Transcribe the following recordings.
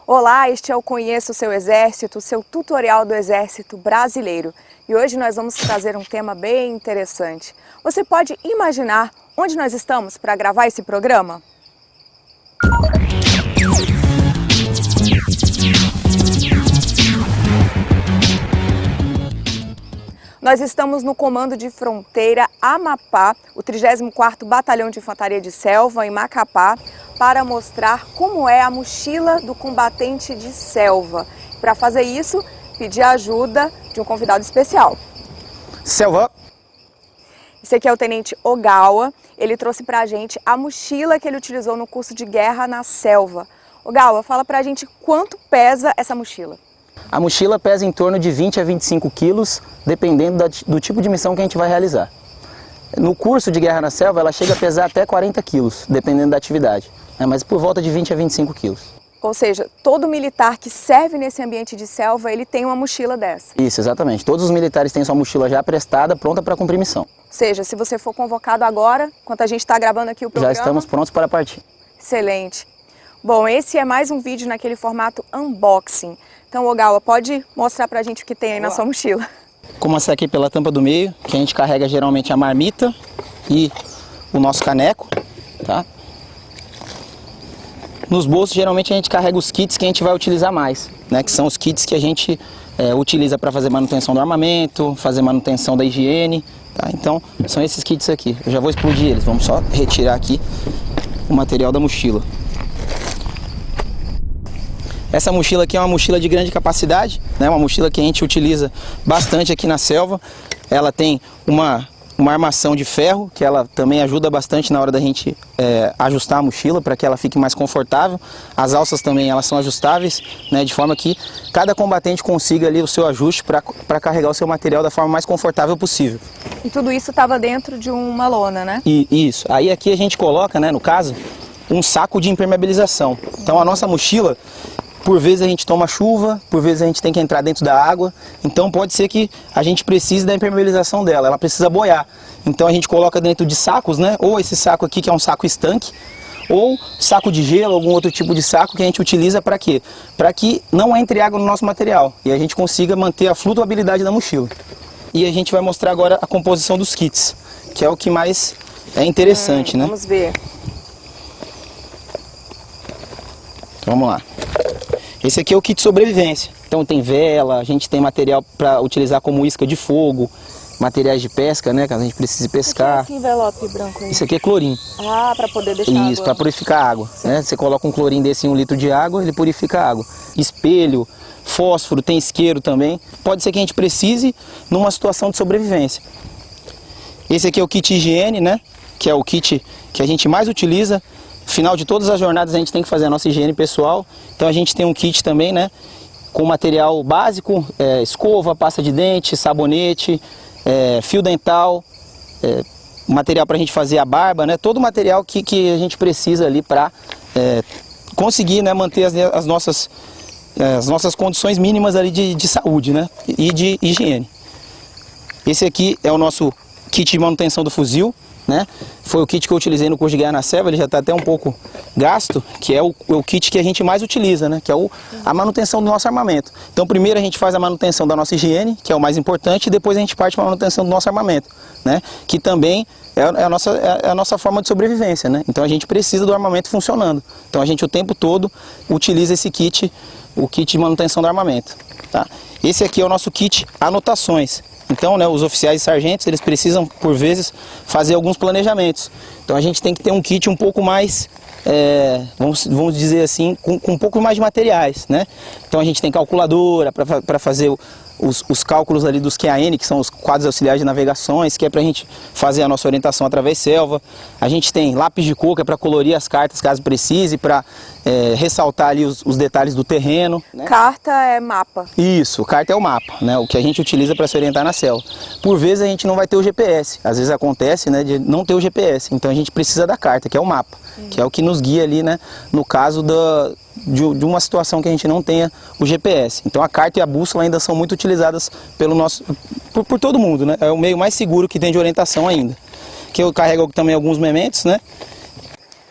Olá, este é o Conheça o Seu Exército, o seu tutorial do Exército Brasileiro. E hoje nós vamos trazer um tema bem interessante. Você pode imaginar onde nós estamos para gravar esse programa? Nós estamos no Comando de Fronteira Amapá, o 34º Batalhão de Infantaria de Selva, em Macapá, para mostrar como é a mochila do combatente de selva. Para fazer isso, pedi a ajuda de um convidado especial. Selva! Esse aqui é o Tenente Ogawa. Ele trouxe para a gente a mochila que ele utilizou no curso de guerra na selva. Ogawa, fala para a gente quanto pesa essa mochila. A mochila pesa em torno de 20 a 25 quilos, dependendo do tipo de missão que a gente vai realizar. No curso de guerra na selva, ela chega a pesar até 40 quilos, dependendo da atividade, mas por volta de 20 a 25 quilos. Ou seja, todo militar que serve nesse ambiente de selva, ele tem uma mochila dessa. Isso, exatamente. Todos os militares têm sua mochila já prestada, pronta para cumprir missão. Ou seja, se você for convocado agora, enquanto a gente está gravando aqui o programa... Já estamos prontos para partir. Excelente. Bom, esse é mais um vídeo naquele formato unboxing. Então, Ogawa, pode mostrar pra gente o que tem aí na sua mochila? Começar aqui pela tampa do meio, que a gente carrega geralmente a marmita e o nosso caneco, tá? Nos bolsos, geralmente a gente carrega os kits que a gente vai utilizar mais, né? Que são os kits que a gente utiliza para fazer manutenção do armamento, fazer manutenção da higiene, tá? Então, são esses kits aqui. Eu já vou explodir eles, vamos só retirar aqui o material da mochila. Essa mochila aqui é uma mochila de grande capacidade, né? Uma mochila que a gente utiliza bastante aqui na selva. Ela tem uma armação de ferro, que ela também ajuda bastante na hora da gente ajustar a mochila, para que ela fique mais confortável. As alças também elas são ajustáveis, né? De forma que cada combatente consiga ali o seu ajuste para carregar o seu material da forma mais confortável possível. E tudo isso estava dentro de uma lona, né? Isso. Aí aqui a gente coloca, né, no caso, um saco de impermeabilização. Então a nossa mochila... Por vezes a gente toma chuva, por vezes a gente tem que entrar dentro da água, então pode ser que a gente precise da impermeabilização dela, ela precisa boiar. Então a gente coloca dentro de sacos, né? Ou esse saco aqui que é um saco estanque, ou saco de gelo, algum outro tipo de saco que a gente utiliza para quê? Para que não entre água no nosso material e a gente consiga manter a flutuabilidade da mochila. E a gente vai mostrar agora a composição dos kits, que é o que mais é interessante, né? Vamos ver. Então, vamos lá. Esse aqui é o kit de sobrevivência. Então tem vela, a gente tem material para utilizar como isca de fogo, materiais de pesca, né, caso a gente precise pescar. O que é esse envelope branco aí? Isso aqui é clorim. Ah, para poder deixar Isso, para purificar a água, né? Você coloca um clorim desse em 1 litro de água, ele purifica a água. Espelho, fósforo, tem isqueiro também. Pode ser que a gente precise numa situação de sobrevivência. Esse aqui é o kit higiene, né, que é o kit que a gente mais utiliza. Final de todas as jornadas a gente tem que fazer a nossa higiene pessoal, então a gente tem um kit também, né, com material básico, escova, pasta de dente, sabonete, fio dental, material para a gente fazer a barba, né, todo o material que a gente precisa ali para conseguir, né, manter as nossas condições mínimas ali de saúde, né, e de higiene. Esse aqui é o nosso kit de manutenção do fuzil. Né? Foi o kit que eu utilizei no curso de guerra na selva, ele já está até um pouco gasto, que é o kit que a gente mais utiliza, né? Que é a manutenção do nosso armamento. Então primeiro a gente faz a manutenção da nossa higiene, que é o mais importante, e depois a gente parte para a manutenção do nosso armamento, né? Que também é a nossa forma de sobrevivência, né? Então a gente precisa do armamento funcionando. Então a gente o tempo todo utiliza esse kit, o kit de manutenção do armamento. Tá? Esse aqui é o nosso kit anotações. Então, né, os oficiais e sargentos, eles precisam, por vezes, fazer alguns planejamentos. Então a gente tem que ter um kit um pouco mais, vamos dizer assim, com um pouco mais de materiais, né? Então a gente tem calculadora para fazer os cálculos ali dos QAN, que são os quadros auxiliares de navegações, que é para a gente fazer a nossa orientação através selva. A gente tem lápis de cor, que é para colorir as cartas caso precise, para ressaltar ali os detalhes do terreno, né? Carta é mapa. Isso, carta é o mapa, né? O que a gente utiliza para se orientar na selva. Por vezes a gente não vai ter o GPS, às vezes acontece, né, de não ter o GPS, então a gente precisa da carta, que é o mapa, que é o que nos guia ali, né, no caso de uma situação que a gente não tenha o GPS. Então a carta e a bússola ainda são muito utilizadas por todo mundo, né? É o meio mais seguro que tem de orientação ainda. Que eu carrego também alguns mementos, né?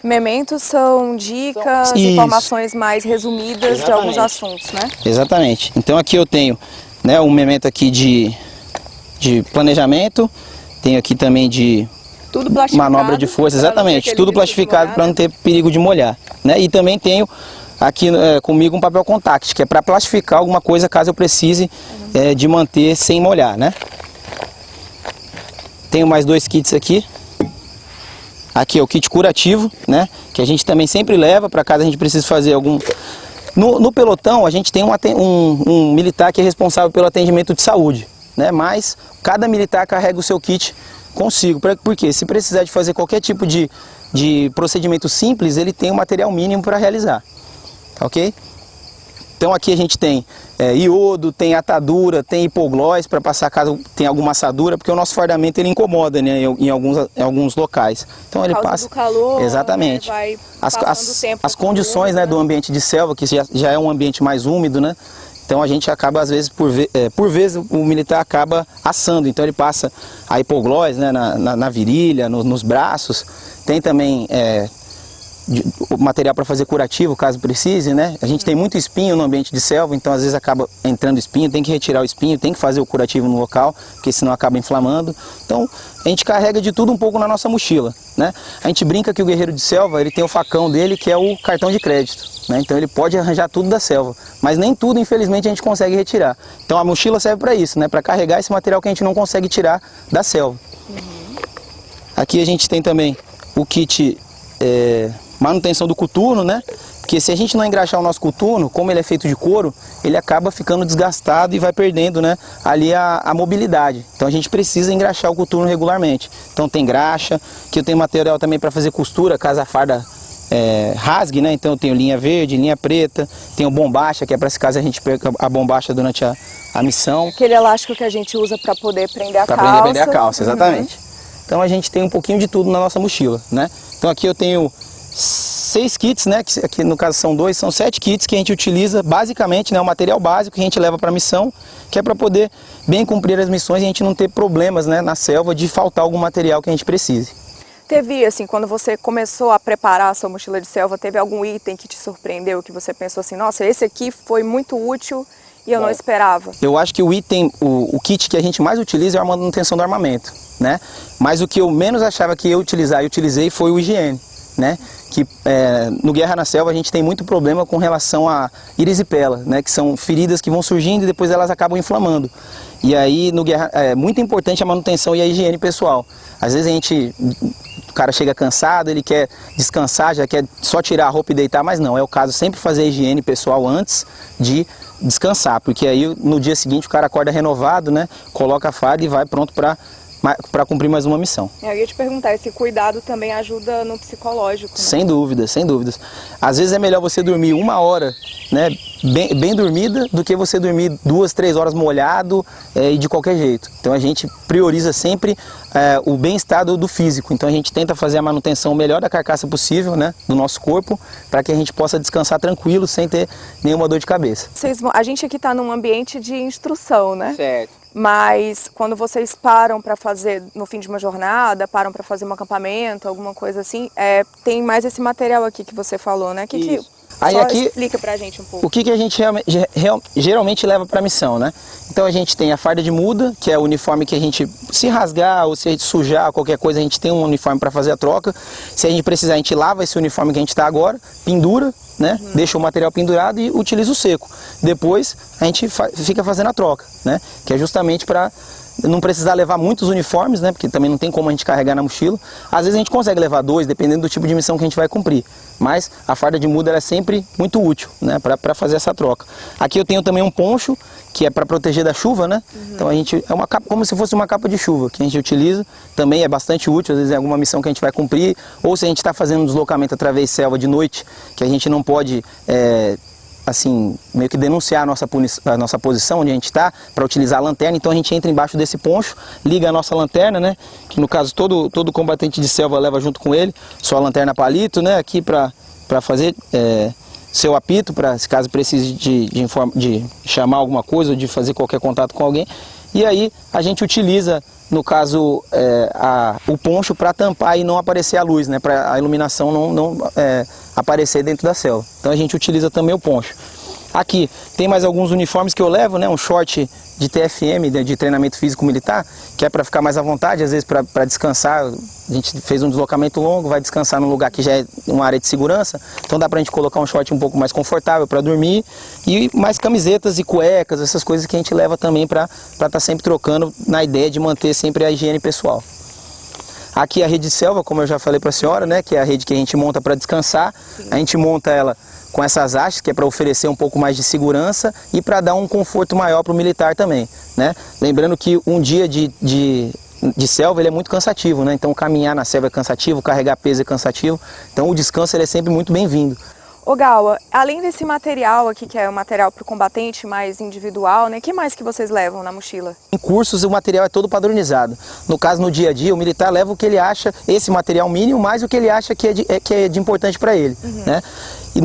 Mementos são dicas, Isso. informações mais resumidas de alguns assuntos, né? Exatamente. Então aqui eu tenho, né, um memento aqui de planejamento, tenho aqui também de Tudo plastificado. manobra de força, exatamente, tudo plastificado para não ter perigo de molhar, né? E também tenho aqui comigo um papel contact, que é para plastificar alguma coisa caso eu precise de manter sem molhar, né? Tenho mais 2 kits aqui. Aqui é o kit curativo, né? Que a gente também sempre leva para caso a gente precise fazer algum... No pelotão a gente tem um militar que é responsável pelo atendimento de saúde, né? Mas cada militar carrega o seu kit consigo. Porque se precisar de fazer qualquer tipo de procedimento simples, ele tem o material mínimo para realizar. Ok? Então aqui a gente tem iodo, tem atadura, tem hipoglós para passar caso tenha alguma assadura, porque o nosso fardamento ele incomoda, né, em alguns locais. Então ele passa do calor, exatamente. Né, vai as condições, né, do ambiente de selva, que já é um ambiente mais úmido, né? Então a gente acaba às vezes por vezes o militar acaba assando. Então ele passa a hipoglós, né, na virilha, nos braços. Tem também o material para fazer curativo, caso precise, né? A gente tem muito espinho no ambiente de selva, então às vezes acaba entrando espinho, tem que retirar o espinho, tem que fazer o curativo no local, porque senão acaba inflamando. Então a gente carrega de tudo um pouco na nossa mochila, né? A gente brinca que o guerreiro de selva, ele tem o facão dele, que é o cartão de crédito, né? Então ele pode arranjar tudo da selva, mas nem tudo, infelizmente, a gente consegue retirar. Então a mochila serve para isso, né? Para carregar esse material que a gente não consegue tirar da selva. Aqui a gente tem também o kit manutenção do coturno, né? Porque se a gente não engraxar o nosso coturno, como ele é feito de couro, ele acaba ficando desgastado e vai perdendo, né, ali a mobilidade. Então a gente precisa engraxar o coturno regularmente. Então tem graxa, que eu tenho material também para fazer costura, caso a farda rasgue, né? Então eu tenho linha verde, linha preta, tenho bombacha, que é para se caso a gente perca a bombacha durante a missão. Aquele elástico que a gente usa para poder prender a calça. Para prender a calça, exatamente. Então a gente tem um pouquinho de tudo na nossa mochila, né? Então aqui eu tenho 6 kits, né? Que aqui no caso são 2, são 7 kits que a gente utiliza basicamente, né? O material básico que a gente leva para a missão, que é para poder bem cumprir as missões e a gente não ter problemas, né, na selva de faltar algum material que a gente precise. Teve, assim, quando você começou a preparar a sua mochila de selva, teve algum item que te surpreendeu, que você pensou assim, nossa, esse aqui foi muito útil e eu não esperava? Eu acho que o kit que a gente mais utiliza é a manutenção do armamento, né? Mas o que eu menos achava que ia utilizar e utilizei foi o higiene, né? Que no Guerra na Selva a gente tem muito problema com relação a erisipela, né? Que são feridas que vão surgindo e depois elas acabam inflamando. E aí no Guerra é muito importante a manutenção e a higiene pessoal. Às vezes o cara chega cansado, ele quer descansar, já quer só tirar a roupa e deitar, mas não, é o caso sempre fazer a higiene pessoal antes de descansar, porque aí no dia seguinte o cara acorda renovado, né? Coloca a farda e vai pronto para cumprir mais uma missão. Eu ia te perguntar, esse cuidado também ajuda no psicológico, né? Sem dúvidas, sem dúvidas. Às vezes é melhor você dormir 1 hora, né, bem dormida, do que você dormir 2, 3 horas molhado e de qualquer jeito. Então a gente prioriza sempre o bem-estar do físico. Então a gente tenta fazer a manutenção melhor da carcaça possível, né, do nosso corpo, para que a gente possa descansar tranquilo, sem ter nenhuma dor de cabeça. A gente aqui está num ambiente de instrução, né? Certo. Mas quando vocês param para fazer, no fim de uma jornada, param para fazer um acampamento, alguma coisa assim, tem mais esse material aqui que você falou, né? Aí só aqui, explica pra gente um pouco. O que a gente geralmente leva para a missão, né? Então a gente tem a farda de muda, que é o uniforme que a gente, se rasgar ou se sujar, qualquer coisa, a gente tem um uniforme para fazer a troca. Se a gente precisar, a gente lava esse uniforme que a gente está agora, pendura, né? Deixa o material pendurado e utiliza o seco. Depois a gente fica fazendo a troca, né? Que é justamente para não precisar levar muitos uniformes, né? Porque também não tem como a gente carregar na mochila. Às vezes a gente consegue levar 2, dependendo do tipo de missão que a gente vai cumprir. Mas a farda de muda é sempre muito útil, né? Para fazer essa troca. Aqui eu tenho também um poncho, que é para proteger da chuva, né? Então a gente é uma capa, como se fosse uma capa de chuva que a gente utiliza. Também é bastante útil, às vezes é alguma missão que a gente vai cumprir, ou se a gente está fazendo um deslocamento através de selva de noite, que a gente não pode assim, meio que denunciar a nossa posição onde a gente está, para utilizar a lanterna. Então a gente entra embaixo desse poncho, liga a nossa lanterna, né? Que no caso todo combatente de selva leva junto com ele sua lanterna palito, né? Aqui para fazer seu apito, para se caso precise de chamar alguma coisa ou de fazer qualquer contato com alguém. E aí a gente utiliza, no caso, o poncho para tampar e não aparecer a luz, né? Para a iluminação não aparecer dentro da selva. Então a gente utiliza também o poncho. Aqui tem mais alguns uniformes que eu levo, né? Um short de TFM, de treinamento físico militar, que é para ficar mais à vontade, às vezes para descansar. A gente fez um deslocamento longo, vai descansar num lugar que já é uma área de segurança, então dá para a gente colocar um short um pouco mais confortável para dormir, e mais camisetas e cuecas, essas coisas que a gente leva também para estar sempre trocando, na ideia de manter sempre a higiene pessoal. Aqui a rede de selva, como eu já falei para a senhora, né, que é a rede que a gente monta para descansar. Sim. A gente monta ela com essas hastes, que é para oferecer um pouco mais de segurança e para dar um conforto maior para o militar também, né? Lembrando que um dia de selva ele é muito cansativo, né? Então caminhar na selva é cansativo, carregar peso é cansativo, então o descanso ele é sempre muito bem-vindo. Ô Gaua, além desse material aqui, que é um material para o combatente mais individual, né? O que mais que vocês levam na mochila? Em cursos o material é todo padronizado. No caso, no dia a dia, o militar leva o que ele acha, esse material mínimo, mais o que ele acha que é de importante para ele, né? E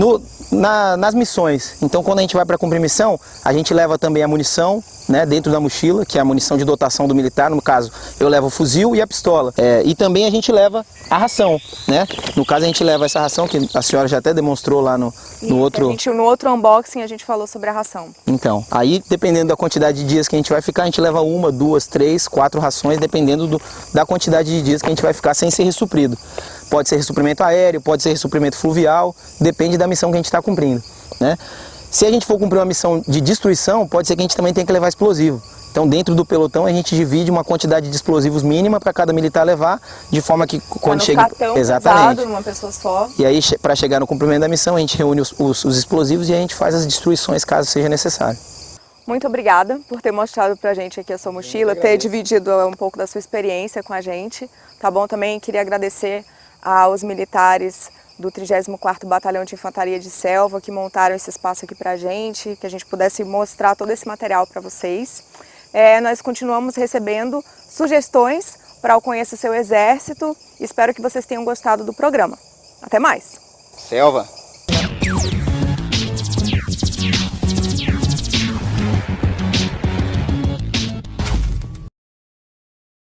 nas missões, então quando a gente vai para cumprir missão, a gente leva também a munição, né, dentro da mochila, que é a munição de dotação do militar. No caso, eu levo o fuzil e a pistola. E também a gente leva a ração, né? No caso, a gente leva essa ração, que a senhora já até demonstrou lá no outro... No outro unboxing a gente falou sobre a ração. Então, aí dependendo da quantidade de dias que a gente vai ficar, a gente leva 1, 2, 3, 4 rações, dependendo da quantidade de dias que a gente vai ficar sem ser ressuprido. Pode ser ressuprimento aéreo, pode ser ressuprimento fluvial, depende da missão que a gente está cumprindo, né? Se a gente for cumprir uma missão de destruição, pode ser que a gente também tenha que levar explosivo. Então, dentro do pelotão, a gente divide uma quantidade de explosivos mínima para cada militar levar, de forma que quando chega... Tão exatamente. Numa pessoa só. E aí, para chegar no cumprimento da missão, a gente reúne os explosivos e a gente faz as destruições caso seja necessário. Muito obrigada por ter mostrado pra gente aqui a sua mochila, ter dividido um pouco da sua experiência com a gente, tá bom? Também queria agradecer aos militares do 34º Batalhão de Infantaria de Selva que montaram esse espaço aqui pra gente, que a gente pudesse mostrar todo esse material para vocês. Nós continuamos recebendo sugestões para o Conheça Seu Exército. Espero que vocês tenham gostado do programa. Até mais! Selva!